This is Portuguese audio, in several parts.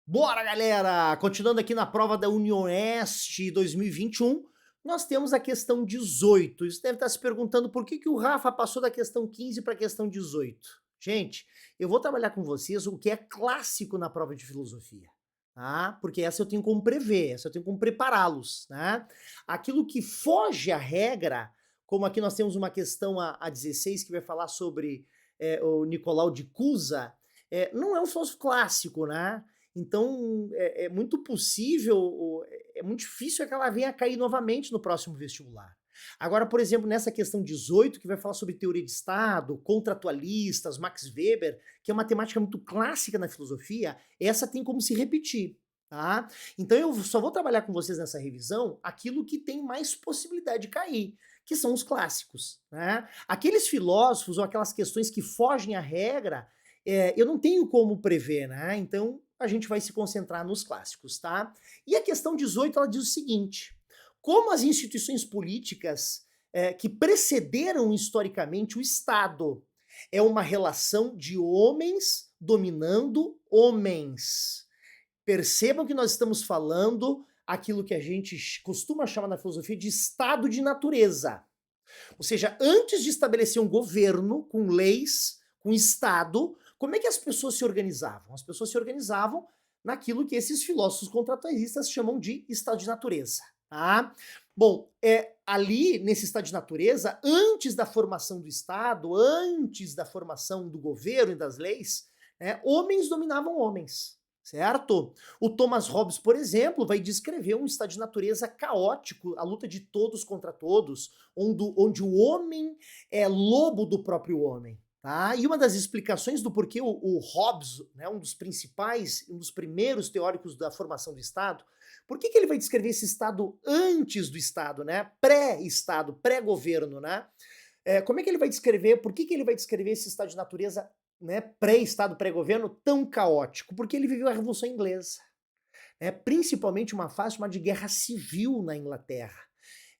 Bora, galera! Continuando aqui na prova da Unioeste 2021, nós temos a questão 18. Você deve estar se perguntando por que o Rafa passou da questão 15 para a questão 18. Gente, eu vou trabalhar com vocês o que é clássico na prova de filosofia, tá? Porque essa eu tenho como prever, essa eu tenho como prepará-los, né? Aquilo que foge à regra, como aqui nós temos uma questão a 16 que vai falar sobre o Nicolau de Cusa, não é um filósofo clássico, né? Então, é muito possível, é muito difícil que ela venha a cair novamente no próximo vestibular. Agora, por exemplo, nessa questão 18, que vai falar sobre teoria de Estado, contratualistas, Max Weber, que é uma temática muito clássica na filosofia, essa tem como se repetir, tá? Então eu só vou trabalhar com vocês nessa revisão aquilo que tem mais possibilidade de cair, que são os clássicos, né? Aqueles filósofos ou aquelas questões que fogem à regra, eu não tenho como prever, né? Então a gente vai se concentrar nos clássicos, tá? E a questão 18, ela diz o seguinte: como as instituições políticas que precederam historicamente o Estado é uma relação de homens dominando homens. Percebam que nós estamos falando aquilo que a gente costuma chamar na filosofia de estado de natureza. Ou seja, antes de estabelecer um governo com leis, com Estado, como é que as pessoas se organizavam? As pessoas se organizavam naquilo que esses filósofos contratualistas chamam de estado de natureza. Tá? Bom, ali nesse estado de natureza, antes da formação do Estado, antes da formação do governo e das leis, homens dominavam homens. Certo? O Thomas Hobbes, por exemplo, vai descrever um estado de natureza caótico, a luta de todos contra todos, onde o homem é lobo do próprio homem. Tá? E uma das explicações do porquê o Hobbes, né, um dos principais, um dos primeiros teóricos da formação do Estado, por que ele vai descrever esse Estado antes do Estado, né? Pré-Estado, pré-governo, né? Como é que ele vai descrever, por que ele vai descrever esse estado de natureza, né, pré-Estado, pré-governo tão caótico? Porque ele viveu a Revolução Inglesa, principalmente uma fase chamada de Guerra Civil na Inglaterra.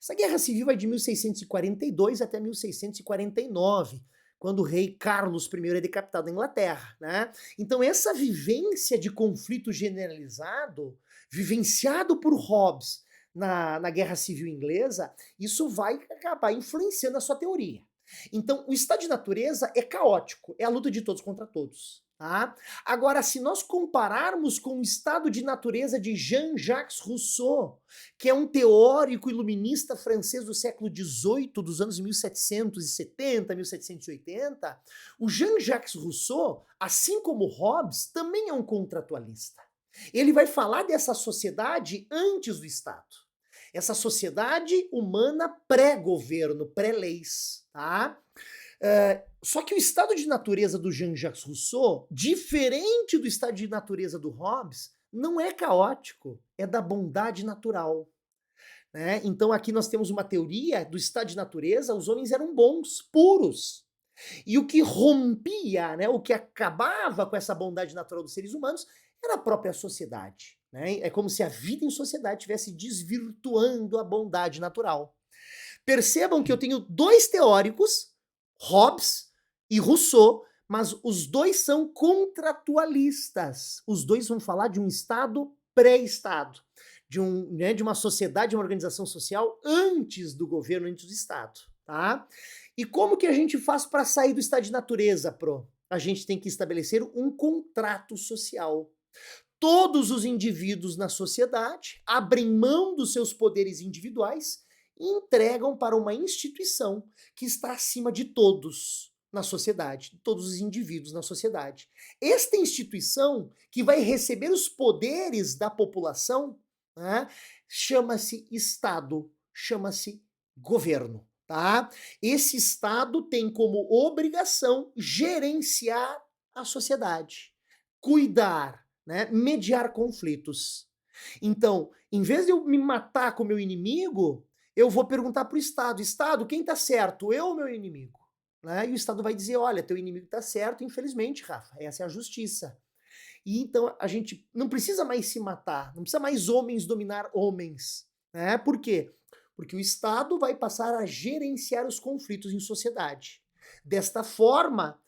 Essa Guerra Civil vai de 1642 até 1649, quando o rei Carlos I é decapitado na Inglaterra, né? Então essa vivência de conflito generalizado, vivenciado por Hobbes na Guerra Civil Inglesa, isso vai acabar influenciando a sua teoria. Então o estado de natureza é caótico, é a luta de todos contra todos. Tá? Agora, se nós compararmos com o estado de natureza de Jean-Jacques Rousseau, que é um teórico iluminista francês do século XVIII, dos anos 1770, 1780, o Jean-Jacques Rousseau, assim como Hobbes, também é um contratualista. Ele vai falar dessa sociedade antes do Estado. Essa sociedade humana pré-governo, pré-leis, tá? Só que o estado de natureza do Jean-Jacques Rousseau, diferente do estado de natureza do Hobbes, não é caótico, é da bondade natural. Né? Então aqui nós temos uma teoria do estado de natureza, os homens eram bons, puros. E o que rompia, né, o que acabava com essa bondade natural dos seres humanos, era a própria sociedade. Né? É como se a vida em sociedade estivesse desvirtuando a bondade natural. Percebam que eu tenho dois teóricos, Hobbes e Rousseau, mas os dois são contratualistas. Os dois vão falar de um Estado pré-Estado, de uma sociedade, de uma organização social antes do governo, antes do Estado. Tá? E como que a gente faz para sair do estado de natureza, Pro? A gente tem que estabelecer um contrato social. Todos os indivíduos na sociedade abrem mão dos seus poderes individuais e entregam para uma instituição que está acima de todos na sociedade, de todos os indivíduos na sociedade. Esta instituição, que vai receber os poderes da população, né, chama-se Estado, chama-se governo. Tá? Esse Estado tem como obrigação gerenciar a sociedade, cuidar, né, mediar conflitos. Então, em vez de eu me matar com o meu inimigo, eu vou perguntar para o Estado: Estado, quem está certo, eu ou meu inimigo? Né? E o Estado vai dizer: olha, teu inimigo está certo, infelizmente, Rafa, essa é a justiça. E então a gente não precisa mais se matar, não precisa mais homens dominar homens. Né? Por quê? Porque o Estado vai passar a gerenciar os conflitos em sociedade. Desta forma,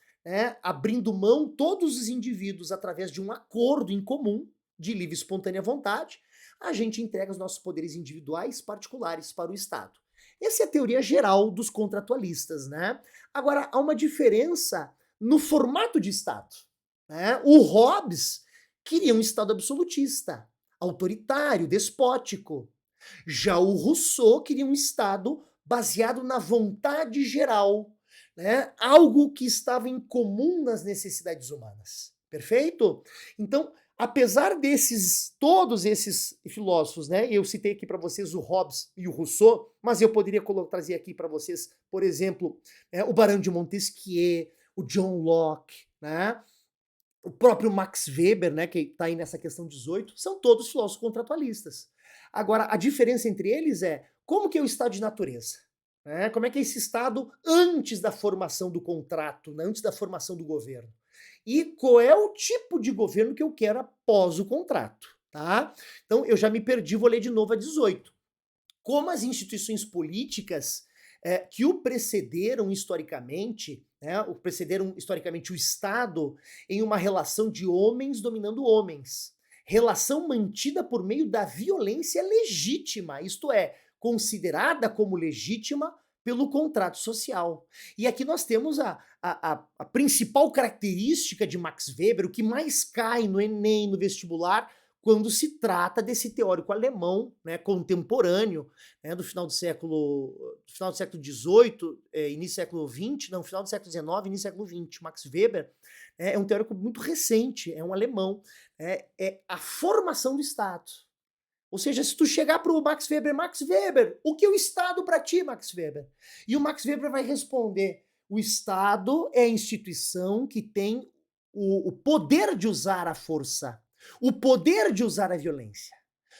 abrindo mão todos os indivíduos através de um acordo em comum, de livre e espontânea vontade, a gente entrega os nossos poderes individuais particulares para o Estado. Essa é a teoria geral dos contratualistas, né? Agora, há uma diferença no formato de Estado, né? O Hobbes queria um Estado absolutista, autoritário, despótico. Já o Rousseau queria um Estado baseado na vontade geral, né? Algo que estava em comum nas necessidades humanas. Perfeito? Então, apesar todos esses filósofos, né? Eu citei aqui para vocês o Hobbes e o Rousseau, mas eu poderia trazer aqui para vocês, por exemplo, o Barão de Montesquieu, o John Locke, né? O próprio Max Weber, né, que está aí nessa questão 18, são todos filósofos contratualistas. Agora, a diferença entre eles é como que é o estado de natureza? Né? Como é que é esse estado antes da formação do contrato, né, antes da formação do governo? E qual é o tipo de governo que eu quero após o contrato? Tá? Então, eu já me perdi, vou ler de novo a 18. Como as instituições políticas que o precederam historicamente, né, precederam historicamente o Estado em uma relação de homens dominando homens. Relação mantida por meio da violência legítima, isto é, considerada como legítima pelo contrato social. E aqui nós temos a principal característica de Max Weber, o que mais cai no Enem, no vestibular, quando se trata desse teórico alemão, né, contemporâneo, né, do final do século XVIII, início do século XX, não, final do século XIX, início do século XX. Max Weber é um teórico muito recente, é um alemão. É a formação do Estado. Ou seja, se tu chegar para o Max Weber, o que é o Estado para ti, Max Weber? E o Max Weber vai responder: o Estado é a instituição que tem o poder de usar a força, o poder de usar a violência.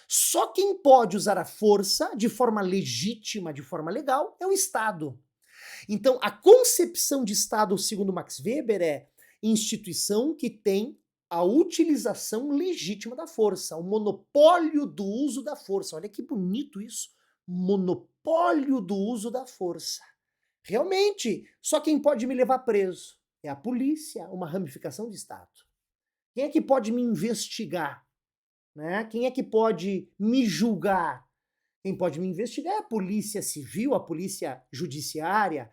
Só quem pode usar a força de forma legítima, de forma legal, é o Estado. Então, a concepção de Estado, segundo Max Weber, é instituição que tem a utilização legítima da força, o monopólio do uso da força. Olha que bonito isso. Monopólio do uso da força. Realmente, só quem pode me levar preso é a polícia, uma ramificação do Estado. Quem é que pode me investigar? Né? Quem é que pode me julgar? Quem pode me investigar é a polícia civil, a polícia judiciária.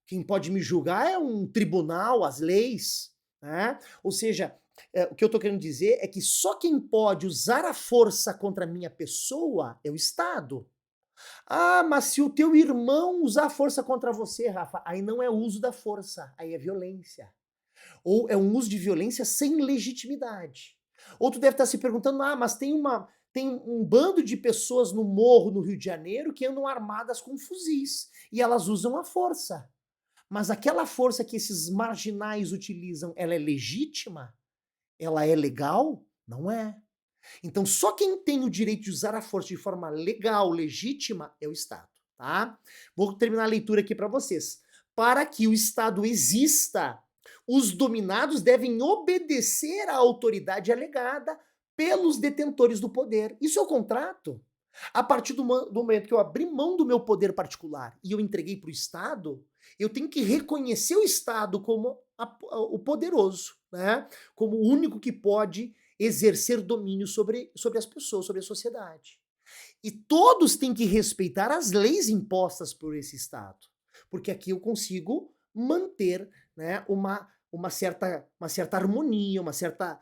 Quem pode me julgar é um tribunal, as leis. Né? Ou seja, o que eu estou querendo dizer é que só quem pode usar a força contra a minha pessoa é o Estado. Ah, mas se o teu irmão usar a força contra você, Rafa, aí não é uso da força, aí é violência. Ou é um uso de violência sem legitimidade. Ou tu deve estar se perguntando, mas tem um bando de pessoas no morro, no Rio de Janeiro, que andam armadas com fuzis, e elas usam a força. Mas aquela força que esses marginais utilizam, ela é legítima? Ela é legal? Não é. Então só quem tem o direito de usar a força de forma legal, legítima, é o Estado, tá? Vou terminar a leitura aqui para vocês. Para que o Estado exista, os dominados devem obedecer à autoridade alegada pelos detentores do poder. Isso é o contrato. A partir do momento que eu abri mão do meu poder particular e eu entreguei para o Estado, eu tenho que reconhecer o Estado como o poderoso, né? Como o único que pode exercer domínio sobre as pessoas, sobre a sociedade. E todos têm que respeitar as leis impostas por esse Estado, porque aqui eu consigo manter, né, uma certa harmonia, uma certa,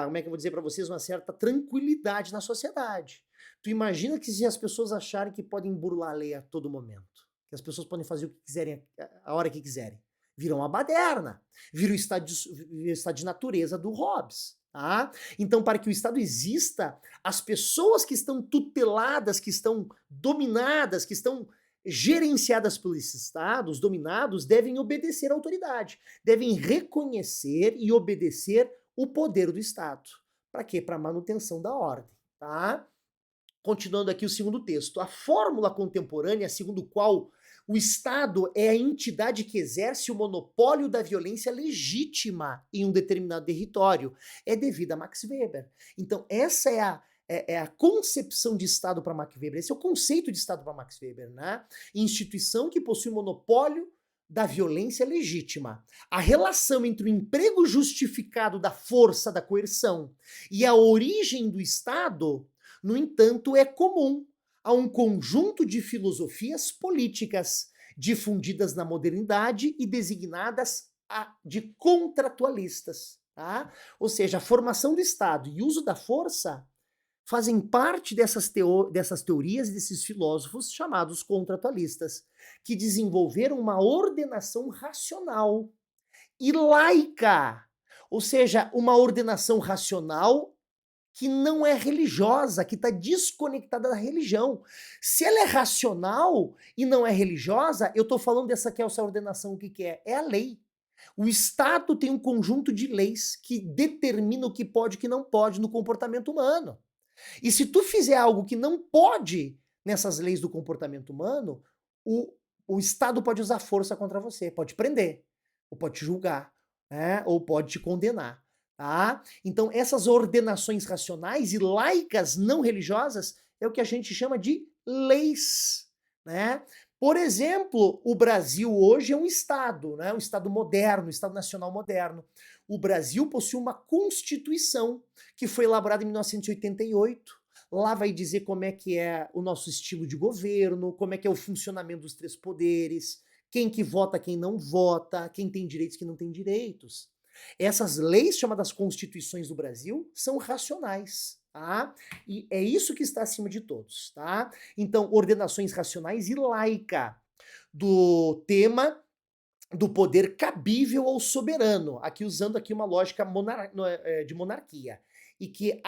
como é que eu vou dizer para vocês, uma certa tranquilidade na sociedade. Tu imagina que se as pessoas acharem que podem burlar a lei a todo momento, que as pessoas podem fazer o que quiserem, a hora que quiserem, vira uma baderna, vira o estado de natureza do Hobbes. Tá? Então, para que o Estado exista, as pessoas que estão tuteladas, que estão dominadas, que estão gerenciadas por esse Estado, os dominados, devem obedecer à autoridade, devem reconhecer e obedecer o poder do Estado. Para quê? Para a manutenção da ordem. Tá? Continuando aqui o segundo texto. A fórmula contemporânea segundo qual o Estado é a entidade que exerce o monopólio da violência legítima em um determinado território é devida a Max Weber. Então, essa é a concepção de Estado para Max Weber. Esse é o conceito de Estado para Max Weber, né? Instituição que possui monopólio da violência legítima. A relação entre o emprego justificado da força da coerção e a origem do Estado, no entanto, é comum a um conjunto de filosofias políticas difundidas na modernidade e designadas de contratualistas. Tá? Ou seja, a formação do Estado e o uso da força fazem parte dessas teorias e desses filósofos chamados contratualistas, que desenvolveram uma ordenação racional e laica, ou seja, uma ordenação racional que não é religiosa, que está desconectada da religião. Se ela é racional e não é religiosa, eu estou falando dessa que é essa ordenação, o que que é? É a lei. O Estado tem um conjunto de leis que determina o que pode e o que não pode no comportamento humano. E se tu fizer algo que não pode nessas leis do comportamento humano, o Estado pode usar força contra você, pode prender, ou pode te julgar, né? Ou pode te condenar. Tá? Então, essas ordenações racionais e laicas não religiosas é o que a gente chama de leis. Né? Por exemplo, o Brasil hoje é um Estado, né? Um Estado moderno, um Estado nacional moderno. O Brasil possui uma Constituição que foi elaborada em 1988. Lá vai dizer como é que é o nosso estilo de governo, como é que é o funcionamento dos três poderes, quem que vota, quem não vota, quem tem direitos, quem não tem direitos. Essas leis, chamadas Constituições do Brasil, são racionais. Tá? E é isso que está acima de todos. Tá? Então, ordenações racionais e laica do tema do poder cabível ao soberano, aqui usando aqui uma lógica de monarquia, e que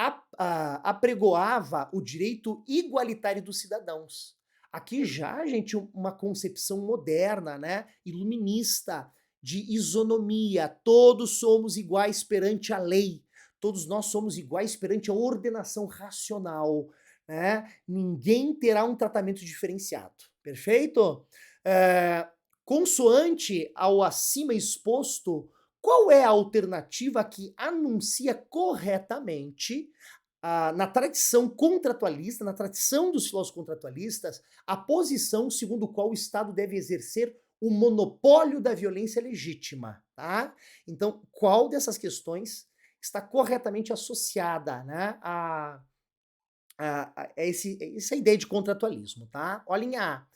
apregoava o direito igualitário dos cidadãos. Aqui já, gente, uma concepção moderna, né, iluminista, de isonomia, todos somos iguais perante a lei, todos nós somos iguais perante a ordenação racional, né? Ninguém terá um tratamento diferenciado, perfeito? Consoante ao acima exposto, qual é a alternativa que anuncia corretamente, na tradição contratualista, na tradição dos filósofos contratualistas, a posição segundo qual o Estado deve exercer o monopólio da violência legítima, tá? Então, qual dessas questões está corretamente associada, né, essa ideia de contratualismo, tá? Olhem a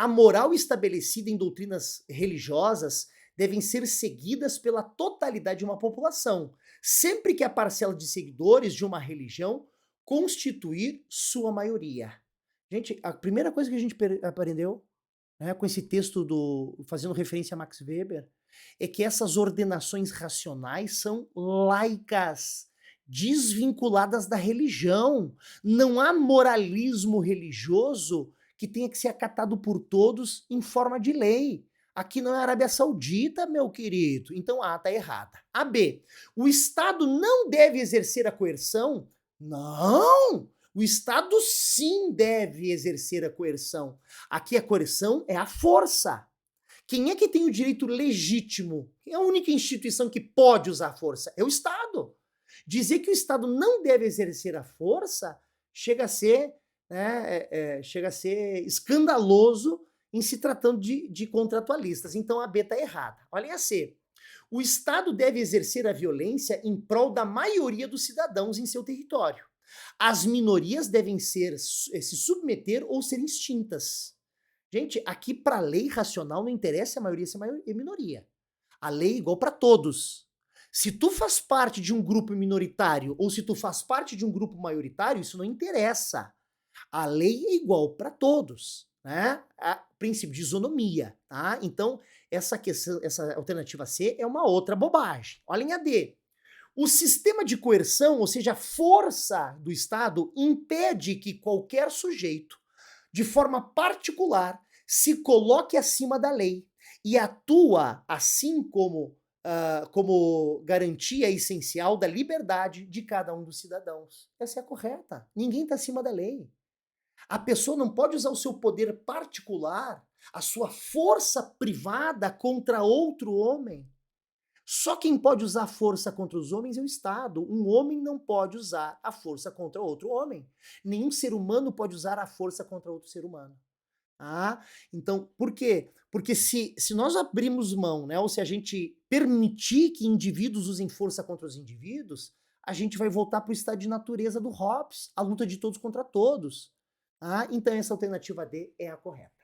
moral estabelecida em doutrinas religiosas devem ser seguidas pela totalidade de uma população, sempre que a parcela de seguidores de uma religião constituir sua maioria. Gente, a primeira coisa que a gente aprendeu, né, com esse texto fazendo referência a Max Weber, é que essas ordenações racionais são laicas, desvinculadas da religião. Não há moralismo religioso que tenha que ser acatado por todos em forma de lei. Aqui não é Arábia Saudita, meu querido. Então A está errada. A B, o Estado não deve exercer a coerção? Não! O Estado sim deve exercer a coerção. Aqui a coerção é a força. Quem é que tem o direito legítimo? Quem é a única instituição que pode usar a força? É o Estado. Dizer que o Estado não deve exercer a força chega a ser, né, chega a ser escandaloso em se tratando de contratualistas. Então a B está errada. Olhem a C. O Estado deve exercer a violência em prol da maioria dos cidadãos em seu território. As minorias devem se submeter ou ser extintas. Gente, aqui para a lei racional não interessa a maioria ser minoria. A lei é igual para todos. Se tu faz parte de um grupo minoritário ou se tu faz parte de um grupo maioritário, isso não interessa. A lei é igual para todos, né? Princípio de isonomia, tá? Então, essa alternativa C é uma outra bobagem. Olhem a D. O sistema de coerção, ou seja, a força do Estado, impede que qualquer sujeito, de forma particular, se coloque acima da lei e atua assim como garantia essencial da liberdade de cada um dos cidadãos. Essa é a correta. Ninguém está acima da lei. A pessoa não pode usar o seu poder particular, a sua força privada contra outro homem. Só quem pode usar força contra os homens é o Estado. Um homem não pode usar a força contra outro homem. Nenhum ser humano pode usar a força contra outro ser humano. Ah, então, por quê? Porque se nós abrirmos mão, né, ou se a gente permitir que indivíduos usem força contra os indivíduos, a gente vai voltar para o estado de natureza do Hobbes, a luta de todos contra todos. Ah, então essa alternativa D é a correta.